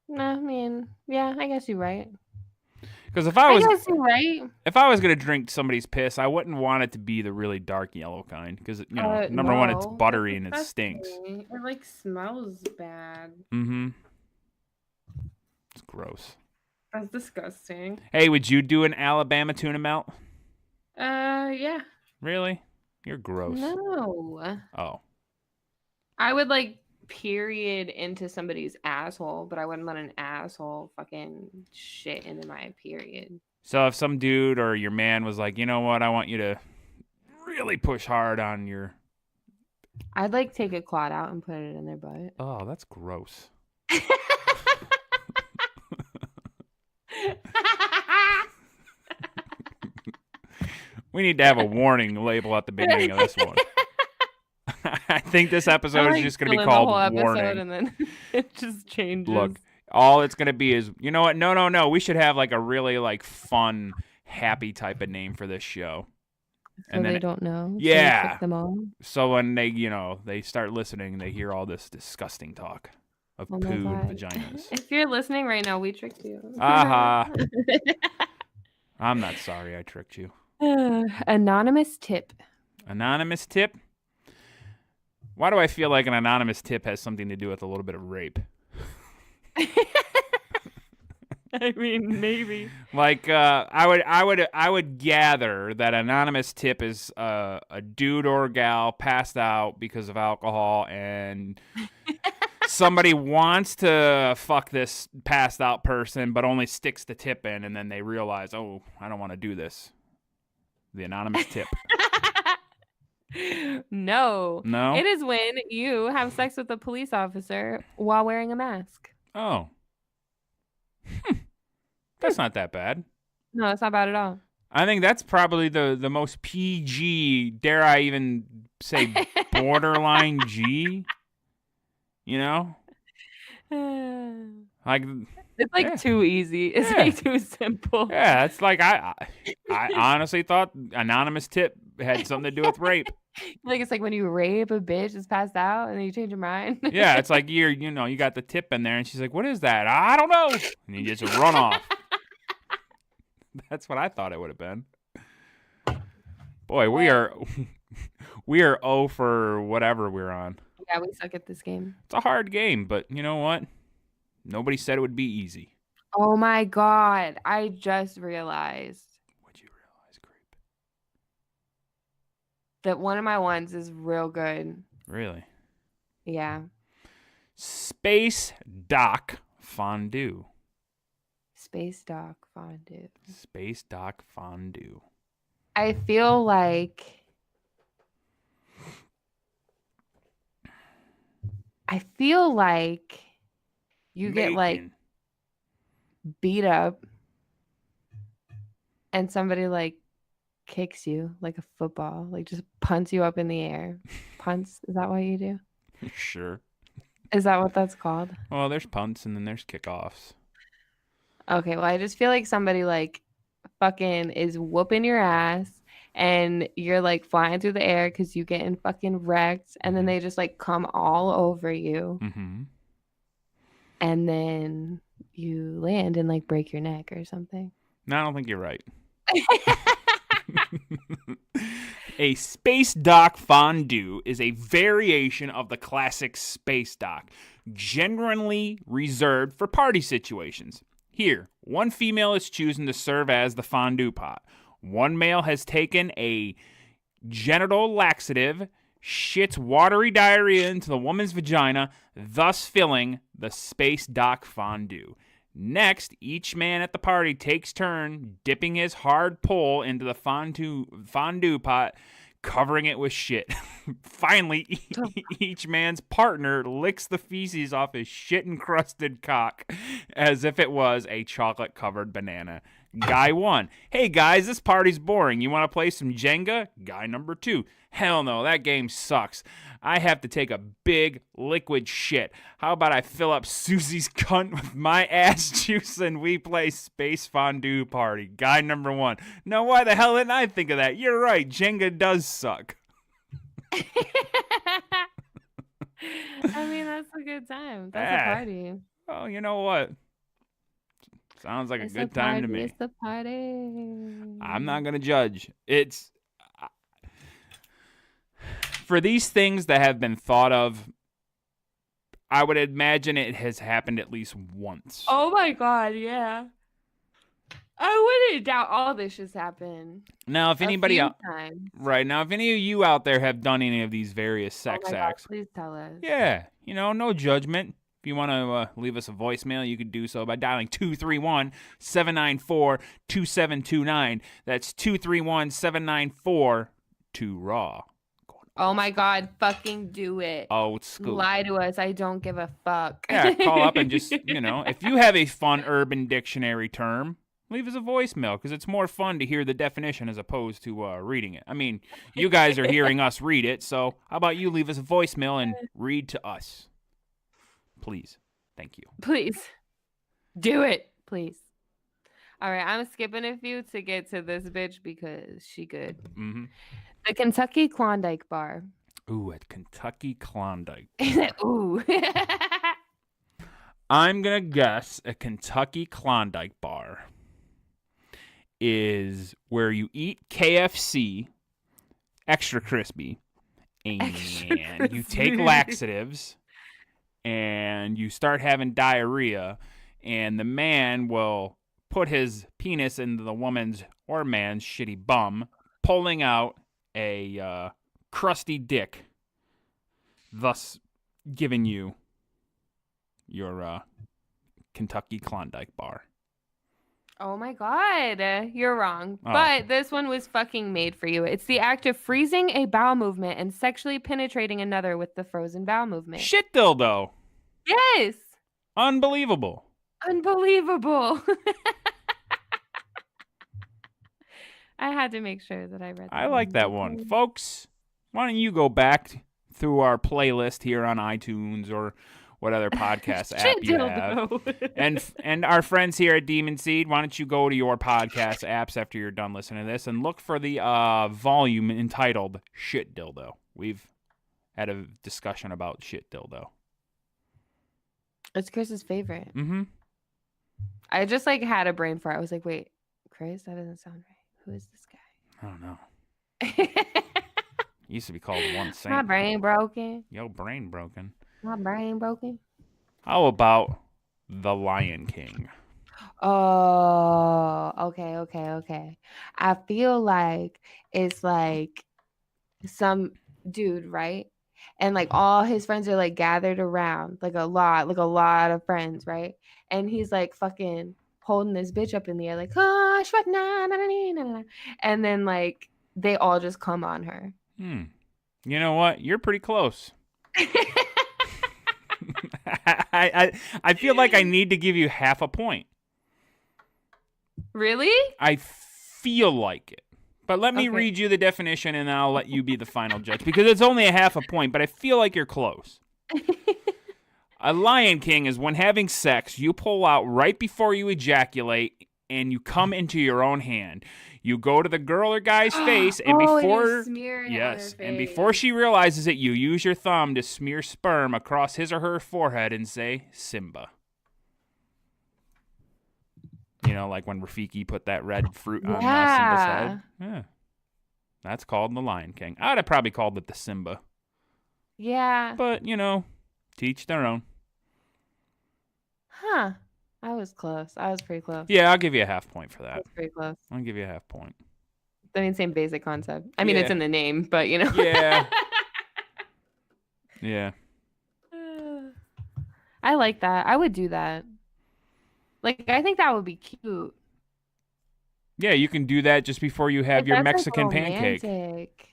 Nah, I mean, yeah, I guess you're right. Because if I guess you're right. if I was gonna drink somebody's piss, I wouldn't want it to be the really dark yellow kind. Because number one, it's buttery and it stinks. It like smells bad. Mm-hmm. It's gross. That's disgusting. Hey, would you do an Alabama tuna melt? Yeah. Really? You're gross. No. Oh. I would like period into somebody's asshole, but I wouldn't let an asshole fucking shit into my period. So if some dude or your man was like, you know what, I want you to really push hard on your... I'd like take a clot out and put it in their butt. Oh, that's gross. We need to have a warning label at the beginning of this one. I think this episode is just going to be called Warning. And then it just changes. Look, all it's going to be is, you know what? No. We should have like a really like fun, happy type of name for this show. So and then they don't know. Yeah. So click them all. So when they, they start listening, they hear all this disgusting talk of poo and vaginas. If you're listening right now, we tricked you. Aha. I'm not sorry I tricked you. Anonymous tip. Anonymous tip? Why do I feel like an anonymous tip has something to do with a little bit of rape? I mean, maybe. Like, I would gather that anonymous tip is a dude or gal passed out because of alcohol, and somebody wants to fuck this passed out person, but only sticks the tip in, and then they realize, oh, I don't want to do this. The anonymous tip. No. No? It is when you have sex with a police officer while wearing a mask. Oh. That's not that bad. No, it's not bad at all. I think that's probably the most PG, dare I even say borderline G, Like it's like too easy. It's like too simple. Yeah, it's like I honestly thought anonymous tip had something to do with rape. Like it's like when you rape a bitch that's passed out and then you change your mind. Yeah, it's like you got the tip in there and she's like, "What is that? I don't know." And you just run off. That's what I thought it would have been. Boy, we are 0 for whatever we're on. Yeah, we suck at this game. It's a hard game, but you know what? Nobody said it would be easy. Oh my God. I just realized What'd you realize, Creep? that one of my ones is real good. Really? Yeah. Space Dock Fondue. Space Dock Fondue. Space Dock Fondue. I feel like you get like Bacon. beat up and somebody like kicks you like a football, like just punts you up in the air. Punts, is that what you do? Sure. Is that what that's called? Well, there's punts and then there's kickoffs. Okay, well, I just feel like somebody like fucking is whooping your ass and you're like flying through the air because you getting fucking wrecked and then they just like come all over you Mm-hmm. and then you land and like break your neck or something. No, I don't think you're right. A space dock fondue is a variation of the classic space dock, generally reserved for party situations. Here, one female is choosing to serve as the fondue pot. One male has taken a genital laxative, shits watery diarrhea into the woman's vagina, thus filling the space dock fondue. Next, each man at the party takes turn dipping his hard pole into the fondue pot, covering it with shit. Finally, each man's partner licks the feces off his shit-encrusted cock as if it was a chocolate-covered banana. Guy 1. Hey guys, this party's boring. You want to play some Jenga? Guy number 2. Hell no, that game sucks. I have to take a big liquid shit. How about I fill up Susie's cunt with my ass juice and we play Space Fondue Party? Guy number 1. No, why the hell didn't I think of that? You're right, Jenga does suck. I mean, that's a good time. That's a party. Oh, you know what? Sounds like It's a good time to party, me. It's a party. I'm not going to judge. It's for these things that have been thought of, I would imagine it has happened at least once. Oh my God, yeah. I wouldn't doubt all this has happened. Now, if anybody out, times. right now, if any of you out there have done any of these various sex acts, God, please tell us. yeah, no judgment. If you want to leave us a voicemail, you could do so by dialing 231-794-2729. That's 231-794-2RAW. Oh my God, fucking do it. Old school. Lie to us. I don't give a fuck. Yeah, call up and just, if you have a fun Urban Dictionary term, leave us a voicemail because it's more fun to hear the definition as opposed to reading it. I mean, you guys are hearing us read it, so how about you leave us a voicemail and read to us? Please. Thank you. Please. Do it. Please. All right, I'm skipping a few to get to this bitch because she good. Mm-hmm. The Kentucky Klondike Bar. Ooh, at Kentucky Klondike. Ooh. I'm going to guess a Kentucky Klondike bar is where you eat KFC, extra crispy, and you take laxatives, and you start having diarrhea, and the man will put his penis into the woman's or man's shitty bum, pulling out a crusty dick, thus giving you your Kentucky Klondike bar. Oh my God, you're wrong. Oh. But this one was fucking made for you. It's the act of freezing a bowel movement and sexually penetrating another with the frozen bowel movement. Shit dildo. Yes. Unbelievable. Unbelievable. I had to make sure that I read that. I like that one. Folks, why don't you go back through our playlist here on iTunes or what other podcast app you have. And our friends here at Demon Seed, why don't you go to your podcast apps after you're done listening to this and look for the volume entitled Shit Dildo. We've had a discussion about Shit Dildo. It's Chris's favorite. Mm-hmm. I just had a brain fart. I was like, wait, Chris? That doesn't sound right. Who is this guy? I don't know. Used to be called One Saint. My brain broken. Yo, brain broken. My brain broken. How about The Lion King? Oh, okay. I feel like it's like some dude, right? And like all his friends are like gathered around, like a lot of friends, right? And he's like fucking holding this bitch up in the air, like, oh, and then like they all just come on her. You know what? You're pretty close. I feel like I need to give you half a point. Really? I feel like it. But let me Okay. read you the definition and I'll let you be the final judge because it's only a half a point, but I feel like you're close. A Lion King is when having sex, you pull out right before you ejaculate and you come into your own hand. You go to the girl or guy's face and before and before she realizes it, you use your thumb to smear sperm across his or her forehead and say Simba. You know, like when Rafiki put that red fruit on Simba's head. Yeah. That's called the Lion King. I would have probably called it the Simba. Yeah. But, you know, teach their own. Huh. I was close. I was pretty close. Yeah, I'll give you a half point for I that. was pretty close. I'll give you a half point. I mean, same basic concept. I mean, it's Yeah. in the name, but you know. Yeah. Yeah. I like that. I would do that. Like, I think that would be cute. Yeah, you can do that just before you have Like, your that's, like, Mexican pancake. romantic.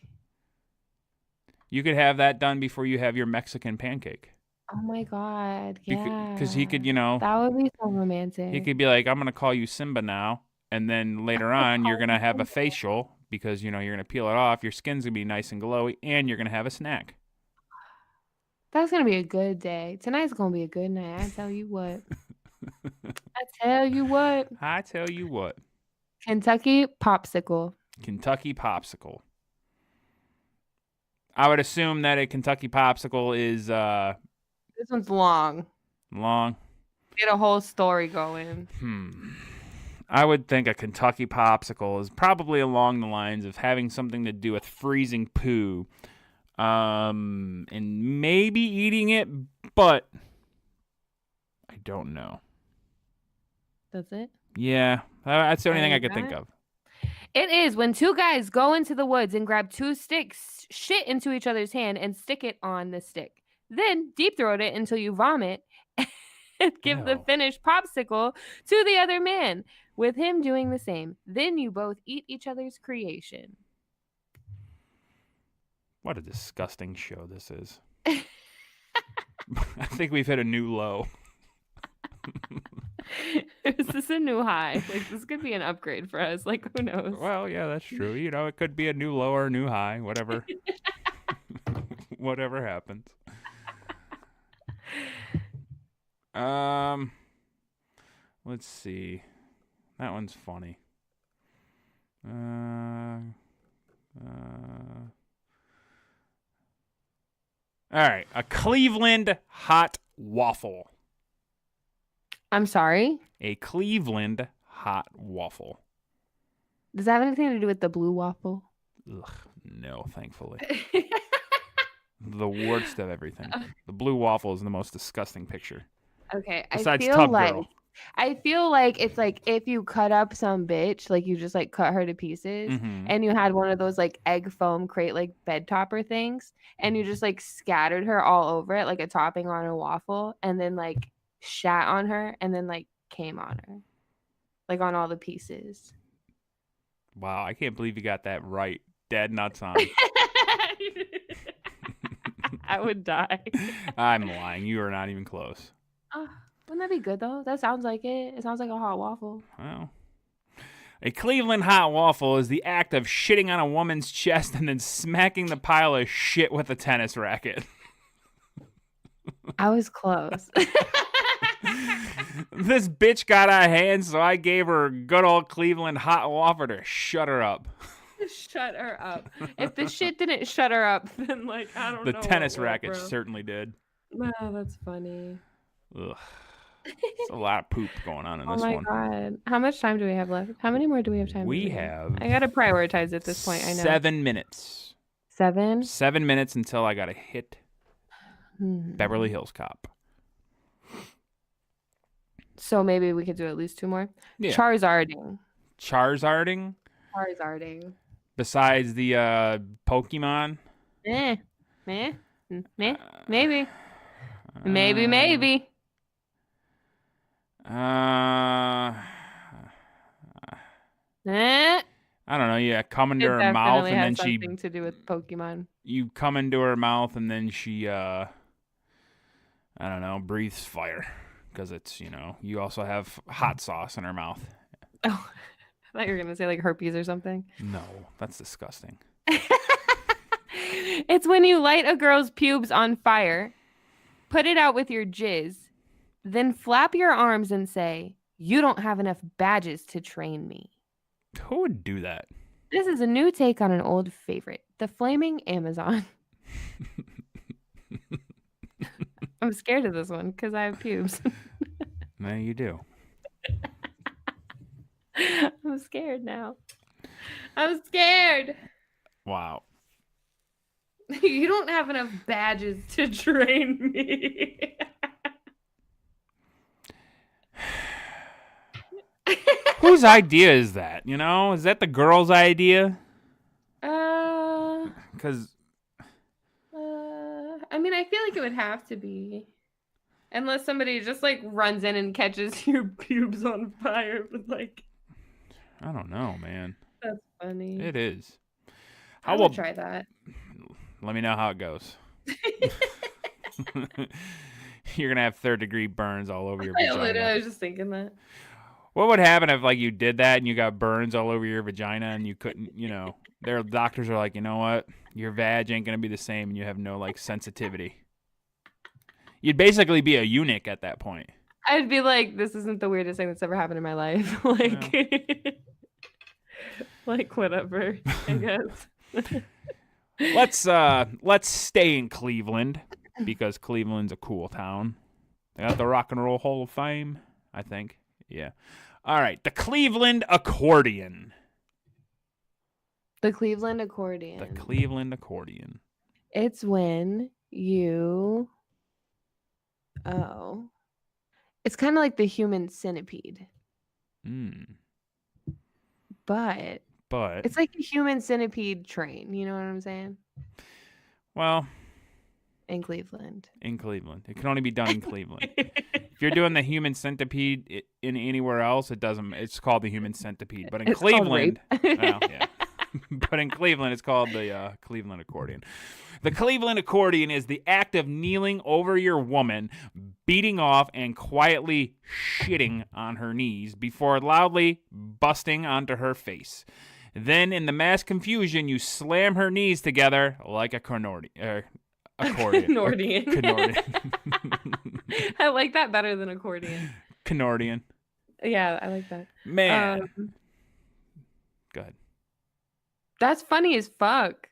You could have that done before you have your Mexican pancake. Oh my God. Yeah. Because he could, you know, That would be so romantic. he could be like, I'm going to call you Simba now. And then later on, you're going to have a facial because, you know, you're going to peel it off. Your skin's going to be nice and glowy and you're going to have a snack. That's going to be a good day. Tonight's going to be a good night. I tell you what. I tell you what. I tell you what. Kentucky popsicle. Kentucky popsicle. I would assume that a Kentucky popsicle is This one's long. long. Get a whole story going. I would think a Kentucky popsicle is probably along the lines of having something to do with freezing poo, and maybe eating it, but I don't know. That's it? Yeah, that's the only thing I could think that? of. It is when two guys go into the woods and grab two sticks, shit into each other's hand, and stick it on the stick. Then deep throat it until you vomit and give the Ew. finished popsicle to the other man, with him doing the same. Then you both eat each other's creation. What a disgusting show this is. I think we've hit a new low. Is this a new high? Like, this could be an upgrade for us. Like, who knows? Well, yeah, that's true. You know, it could be a new low or a new high, whatever. Whatever happens. Let's see. That one's funny. All right, a Cleveland hot waffle. I'm sorry. A Cleveland hot waffle. Does that have anything to do with the blue waffle? Ugh, no, thankfully. The worst of everything. The blue waffle is the most disgusting picture. Okay, Besides I feel Tub like Girl. I feel like it's like if you cut up some bitch, like you just like cut her to pieces, Mhm. and you had one of those like egg foam crate like bed topper things, and you just like scattered her all over it like a topping on a waffle, and then like shat on her, and then like came on her, like on all the pieces. Wow, I can't believe you got that right. Dead nuts on. I would die. I'm lying. You are not even close. Wouldn't that be good though? That sounds like it. It sounds like a hot waffle. Well, a Cleveland hot waffle is the act of shitting on a woman's chest and then smacking the pile of shit with a tennis racket. I was close. This bitch got out of hand, so I gave her a good old Cleveland hot waffle to shut her up. Shut her up. If the shit didn't shut her up, then like I don't know. The tennis what will, racket bro. certainly did. Oh, that's funny. Ugh. There's a lot of poop going on in Oh this my one. God. How much time do we have left? How many more do we have time? We to do? have I gotta prioritize at this point. I know. 7 minutes. 7? 7 minutes until I gotta hit Beverly Hills Cop. So maybe we could do at least 2 more. Yeah. Charizarding. Charizarding. Charizarding. Besides the Pokemon. Meh. Maybe. Maybe. Eh. I don't know. Yeah, come into It her mouth definitely and then has she. something to do with Pokemon. You come into her mouth and then she. I don't know. Breathes fire because it's you also have hot sauce in her mouth. Oh, I thought you were gonna say like herpes or something. No, that's disgusting. It's when you light a girl's pubes on fire, put it out with your jizz, then flap your arms and say, "You don't have enough badges to train me." Who would do that? This is a new take on an old favorite, the flaming Amazon. I'm scared of this one because I have pubes. No, you do. I'm scared now. I'm scared. Wow. You don't have enough badges to train me. Whose idea is that? Is that the girl's idea? Because I mean, I feel like it would have to be. Unless somebody just like runs in and catches your pubes on fire with like. I don't know, man. That's funny. It is. I will try that. Let me know how it goes. You're gonna have 3rd-degree burns all over your vagina. I was just thinking that. What would happen if you did that and you got burns all over your vagina and you couldn't, their doctors are like, you know what? Your vag ain't gonna be the same and you have no sensitivity. You'd basically be a eunuch at that point. I'd be like, this isn't the weirdest thing that's ever happened in my life. Like whatever, I guess. Let's stay in Cleveland because Cleveland's a cool town. They got the Rock and Roll Hall of Fame, I think. Yeah. All right. The Cleveland accordion. The Cleveland accordion. The Cleveland accordion. It's when you. Oh. It's kind of like the human centipede. But it's like a human centipede train. You know what I'm saying? Well. In Cleveland. In Cleveland. It can only be done in Cleveland. If you're doing the human centipede in anywhere else, it doesn't. It's called the human centipede. But in Cleveland, well, yeah. But in Cleveland, it's called the Cleveland accordion. The Cleveland accordion is the act of kneeling over your woman, beating off and quietly shitting on her knees before loudly busting onto her face. Then, in the mass confusion, you slam her knees together like a accordion. Accordion. I like that better than accordion. Accordion. Yeah, I like that. Man. Go ahead. That's funny as fuck.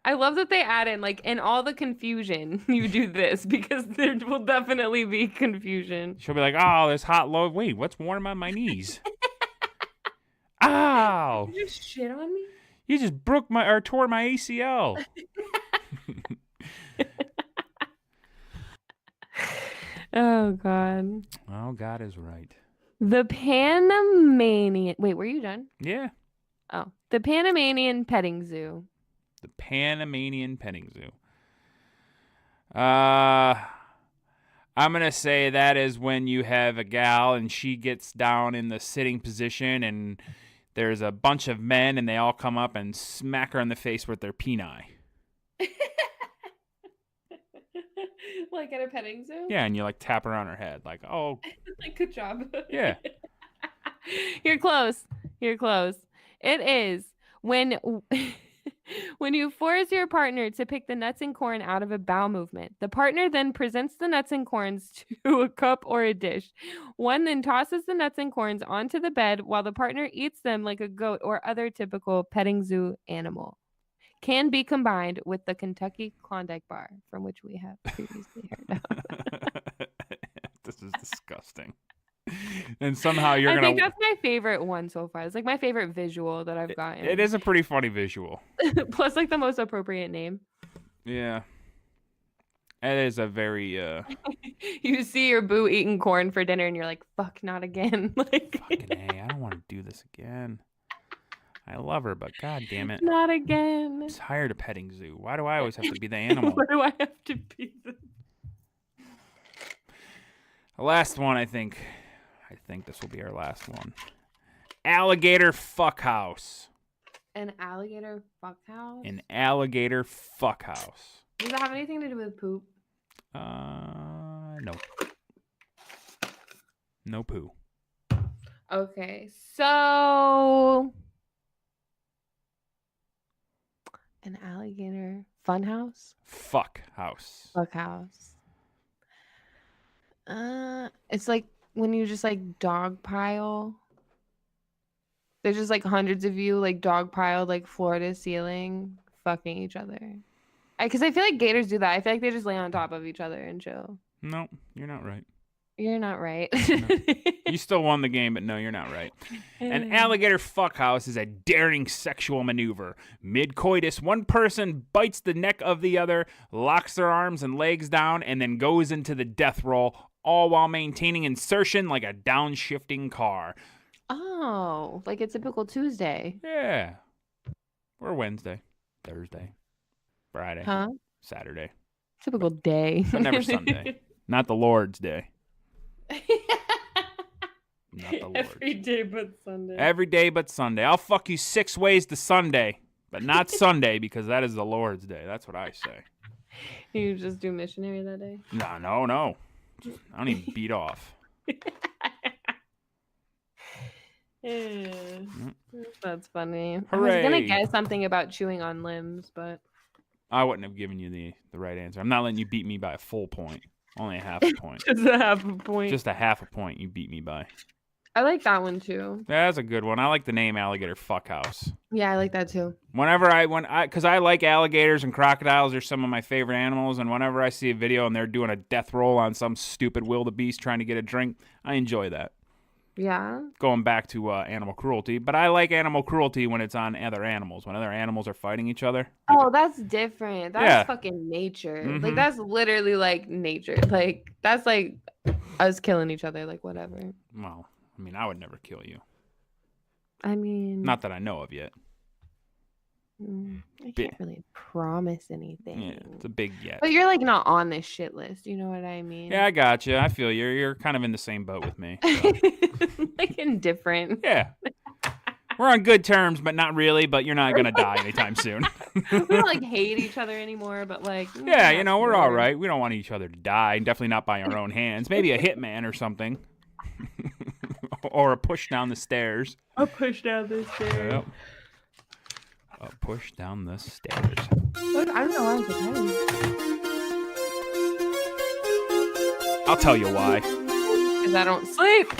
I love that they add in, in all the confusion, you do this, because there will definitely be confusion. She'll be like, oh, this hot load. Wait, what's warm on my knees? Ow. Did you just shit on me? You just tore my ACL. Oh, God. Oh, God is right. The Panamanian... Wait, were you done? Yeah. Oh. The Panamanian Petting Zoo. The Panamanian Petting Zoo. I'm going to say that is when you have a gal and she gets down in the sitting position and there's a bunch of men and they all come up and smack her in the face with their peni. Like at a petting zoo? Yeah, and you tap her on her head. Oh. Good job. Yeah. You're close. It is when you force your partner to pick the nuts and corn out of a bowel movement. The partner then presents the nuts and corns to a cup or a dish. One then tosses the nuts and corns onto the bed while the partner eats them like a goat or other typical petting zoo animal. Can be combined with the Kentucky Klondike bar, from which we have previously heard of. This is disgusting. And somehow you're going to... I think that's my favorite one so far. It's my favorite visual that I've gotten. It is a pretty funny visual. Plus the most appropriate name. Yeah. It is a very You see your boo eating corn for dinner, and you're like, "Fuck, not again!" Like, fucking A. I don't want to do this again. I love her, but god damn it, not again. I'm tired of petting zoo. Why do I always have to be the animal? Why do I have to be the? The last one, I think this will be our last one. Alligator fuckhouse. An alligator fuckhouse? An alligator fuckhouse. Does it have anything to do with poop? No. No poo. Okay, so an alligator funhouse? Fuckhouse. Fuckhouse. It's like when you just like dog pile. There's just like hundreds of you like dog piled like floor to ceiling fucking each other. Because I feel like gators do that. I feel like they just lay on top of each other and chill. No, you're not right. You're not right. No. You still won the game, but no, you're not right. An alligator fuckhouse is a daring sexual maneuver. Mid-coitus, one person bites the neck of the other, locks their arms and legs down, and then goes into the death roll, all while maintaining insertion like a downshifting car. Oh, like a typical Tuesday. Yeah. Or Wednesday, Thursday, Friday, Huh? Saturday. Typical day. But never Sunday. Not the Lord's Day. Not the Lord's. Every day but Sunday. Every day but Sunday. I'll fuck you 6 ways to Sunday, but not Sunday because that is the Lord's Day. That's what I say. You just do missionary that day? No. I don't even beat off. Yeah. That's funny. Hooray. I was gonna guess something about chewing on limbs, but I wouldn't have given you the right answer. I'm not letting you beat me by a full point. Only a half a point. just a half a point. Just a half a point you beat me by. I like that one too. That's a good one. I like the name Alligator Fuckhouse. Yeah, I like that too. Because I like alligators and crocodiles are some of my favorite animals, and whenever I see a video and they're doing a death roll on some stupid wildebeest trying to get a drink, I enjoy that. Yeah. Going back to animal cruelty, but I like animal cruelty when it's on other animals, when other animals are fighting each other. Oh, that's different. That's Yeah. fucking nature. Mhm. Like that's literally like nature. Like that's like us killing each other. Like whatever. Well, I mean, I would never kill you. I mean, Not that I know of yet. I can't really promise anything. Yeah, it's a big yet. But you're like not on this shit list. You know what I mean? Yeah, I got you. I feel you. You're kind of in the same boat with me. So. Like indifferent. Yeah. We're on good terms, but not really. But you're not going to die anytime soon. We don't like hate each other anymore, but like Yeah, you know, we're all right. We don't want each other to die. Definitely not by our own hands. Maybe a hitman or something. Or a push down the stairs. A push down the stairs. Yep. A push down the stairs. Look, I don't know why I'm so tired. I'll tell you why. Because I don't sleep.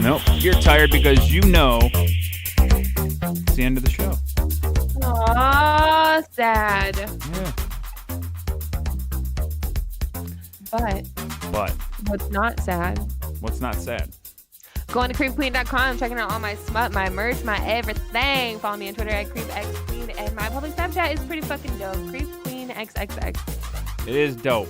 Nope. You're tired because you know it's the end of the show. Aw, sad. Yeah. But what's not sad? What's not sad? Going to CreepQueen.com, checking out all my smut, my merch, my everything. Follow me on Twitter at CreepXQueen, and my public Snapchat is pretty fucking dope. CreepQueenXXX. It is dope.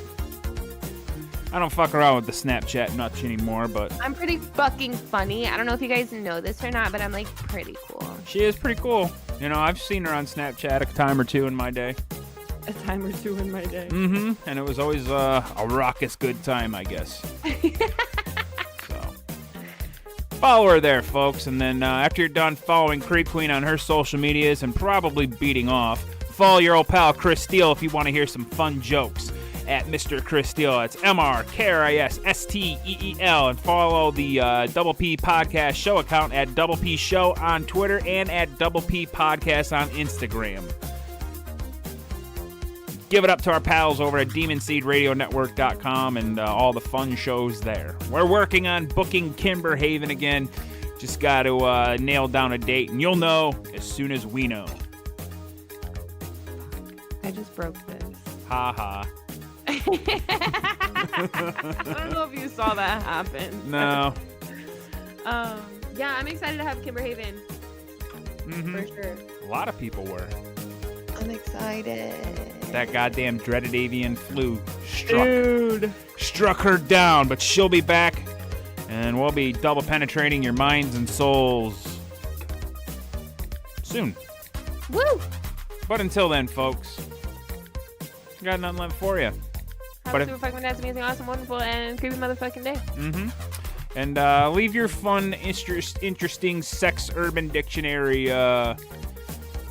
I don't fuck around with the Snapchat nuts anymore, but I'm pretty fucking funny. I don't know if you guys know this or not, but I'm like pretty cool. she is pretty cool. You know, I've seen her on Snapchat a time or two in my day. A time or two in my day. Mm-hmm. And it was always a raucous good time, I guess. So, follow her there, folks. And then after you're done following Creep Queen on her social medias and probably beating off, follow your old pal Kris Steel if you want to hear some fun jokes at Mr. Kris Steel. That's MrKrisSteel. And follow the Double P Podcast Show account at Double P Show on Twitter and at Double P Podcast on Instagram. Give it up to our pals over at DemonSeedRadioNetwork.com and all the fun shows there. We're working on booking Kimber Haven again. Just got to nail down a date, and you'll know as soon as we know. I just broke this. Ha ha. I don't know if you saw that happen. No. Yeah, I'm excited to have Kimber Haven. Mm-hmm. For sure. A lot of people were. I'm excited. That goddamn dreaded avian flu Dude. struck her down, but she'll be back, and we'll be double penetrating your minds and souls soon. Woo! But until then, folks, got nothing left for you. Have a super fucking fantastic, amazing, awesome, wonderful, and creepy motherfucking day. Mm-hmm. And leave your fun, interesting sex urban dictionary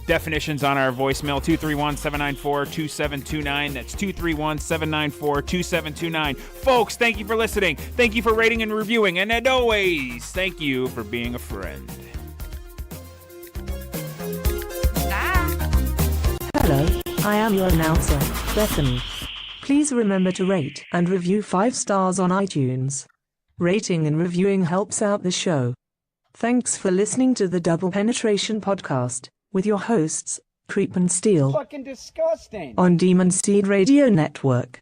definitions on our voicemail, 231-794-2729. That's 231-794-2729. Folks, thank you for listening. Thank you for rating and reviewing. And as always, thank you for being a friend. Hello, I am your announcer, Bethany. Please remember to rate and review 5 stars on iTunes. Rating and reviewing helps out the show. Thanks for listening to the Double Penetration Podcast with your hosts, Kris Steel, Fucking disgusting. on Demon Seed Radio Network.